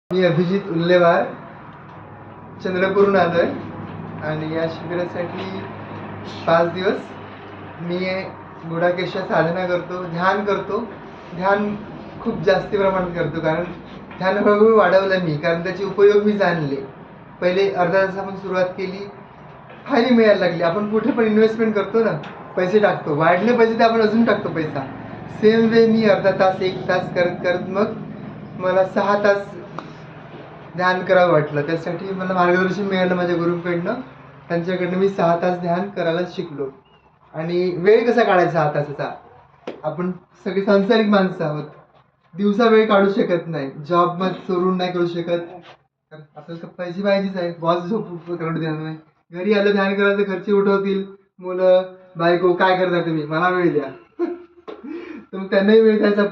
मी अभिजित उल्लेवार चंद्रपूरहून आलोय आणि या शिबिरासाठी 5 दिवस मी गुडाकेशा साधना करतो, ध्यान करतो. ध्यान खूप जास्ती प्रमाणात करतो, कारण ध्यान हळूहळू वाढवलं मी, कारण त्याचे उपयोग मी जाणले. पहिले अर्धा तास आपण सुरुवात केली, फायदे मिळायला लागले. आपण कुठे पण इन्व्हेस्टमेंट करतो ना, पैसे टाकतो, वाढले पैसे ते आपण अजून टाकतो पैसा. सेम वे मी अर्धा तास 1 तास करत करत मग मला 6 तास ध्यान करावं वाटलं. त्यासाठी मला मार्गदर्शन मिळालं माझ्या गुरूंकडनं. त्यांच्याकडनं मी 6 तास ध्यान करायला शिकलो. आणि वेळ कसा काढायचा 6 तासाचा? आपण सगळे सांसारिक माणसं आहोत, दिवसा वेळ काढू शकत नाही, जॉब मध्ये सोडून नाही करू शकत, आपल्याला पैसे पाहिजेच आहे. बॉस झोप करू देणार नाही, घरी आलं ध्यान करायला तर घरचे उठवतील, मुलं बायको काय करता तुम्ही, मला वेळ द्या. तर मग त्यांनाही वेळ द्यायचा,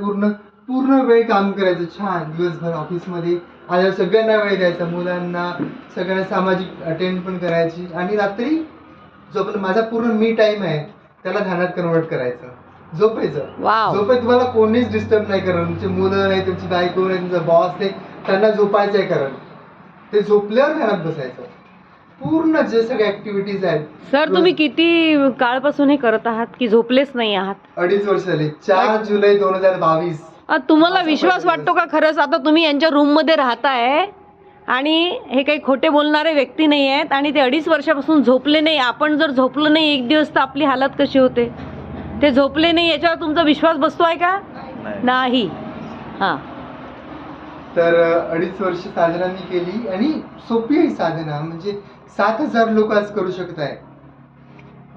पूर्ण वेळ काम करायचं छान दिवसभर ऑफिसमध्ये आल्यावर सगळ्यांना वेळ द्यायचा, मुलांना सगळ्यांना सामाजिक अटेंड पण करायची. आणि रात्री जो पण माझा पूर्ण मी टाइम आहे त्याला ध्यानात कन्वर्ट करायचं. झोपायचं. झोपाय तुम्हाला कोणीच डिस्टर्ब नाही करणार, तुमची मुलं नाही, तुमची बायको नाही, तुमचा बॉस नाही, त्यांना झोपायचं आहे. कारण ते झोपल्यावर ध्यानात बसायचं. पूर्ण जे सगळे ऍक्टिव्हिटीज आहेत. सर तुम्ही किती काळपासून हे करत आहात की झोपलेच नाही आहात? 2.5 वर्ष झाले. 4 जुलै 2022. तुम्हाला विश्वास वाटतो का खरंच? आता तुम्ही यांच्या रूम मध्ये राहताय आणि हे काही खोटे बोलणारे व्यक्ती नाही आहेत आणि ते 2.5 वर्षापासून झोपले नाही. आपण जर झोपलो नाही 1 दिवस तर आपली हालत कशी होते? ते झोपले नाही याच्यावर तुमचा विश्वास बसतोय का? नाही. हा, तर 2.5 वर्ष साधना मी केली आणि सोपी आहे साधना. म्हणजे 7,000 लोक आज करू शकत आहे.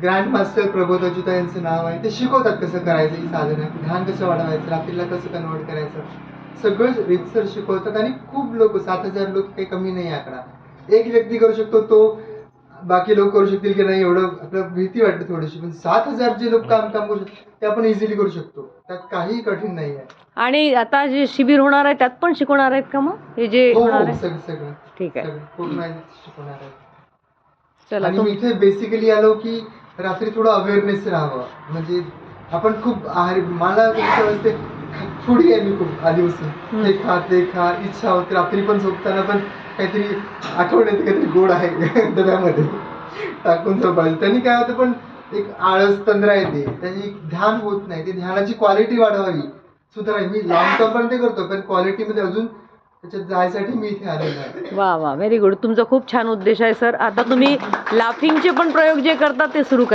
ग्रँड मास्टर प्रबोध अच्युता यांचं नाव आहे. ते शिकवतात कसं करायचं ही साधना, ध्यान कसं वाढवायचं, रात्रीला कसं कन्वर्ट करायचं, सगळं रितसर शिकवतात. आणि खूप लोक, 7,000 लोक काही कमी नाही आकडा. एक व्यक्ती करू शकतो, तो बाकी लोक करू शकतील की नाही एवढं आपल्याला भीती वाटते थोडीशी, पण 7,000 जे लोक काम करू शकतात ते आपण इझिली करू शकतो. त्यात काही कठीण नाही आहे. आणि आता जे शिबिर होणार आहे त्यात पण शिकवणार आहेत का? मग हे जे होणार आहे सगळं ठीक आहे, पूर्ण शिकवणार आहे. चला. आणि मी इथे बेसिकली आलो की रात्री थोडं अवेअरनेस राहावं. म्हणजे आपण खूप आहारी, मला कसं असते थोडी आहे मी खूप आधीपासून, हे खा ते खा, इच्छा होते. रात्री पण झोपताना पण काहीतरी आठवण येते, काहीतरी गोड आहे डब्यामध्ये टाकून झोपायचं. त्यांनी काय होतं, पण एक आळस तंद्रा येते, त्याची ध्यान होत नाही. ते ध्यानाची क्वालिटी वाढवावी, सुधारावी. मी लॉंग टर्म पण ते करतो, पण क्वालिटीमध्ये अजून त्याच्यात जायसाठी मी इथे आलेलो आहे. वा वा, व्हेरी गुड. तुमचा खूप छान उद्देश आहे सर. आता तुम्ही लाफिंगचे पण प्रयोग जे करता ते सुरू करा.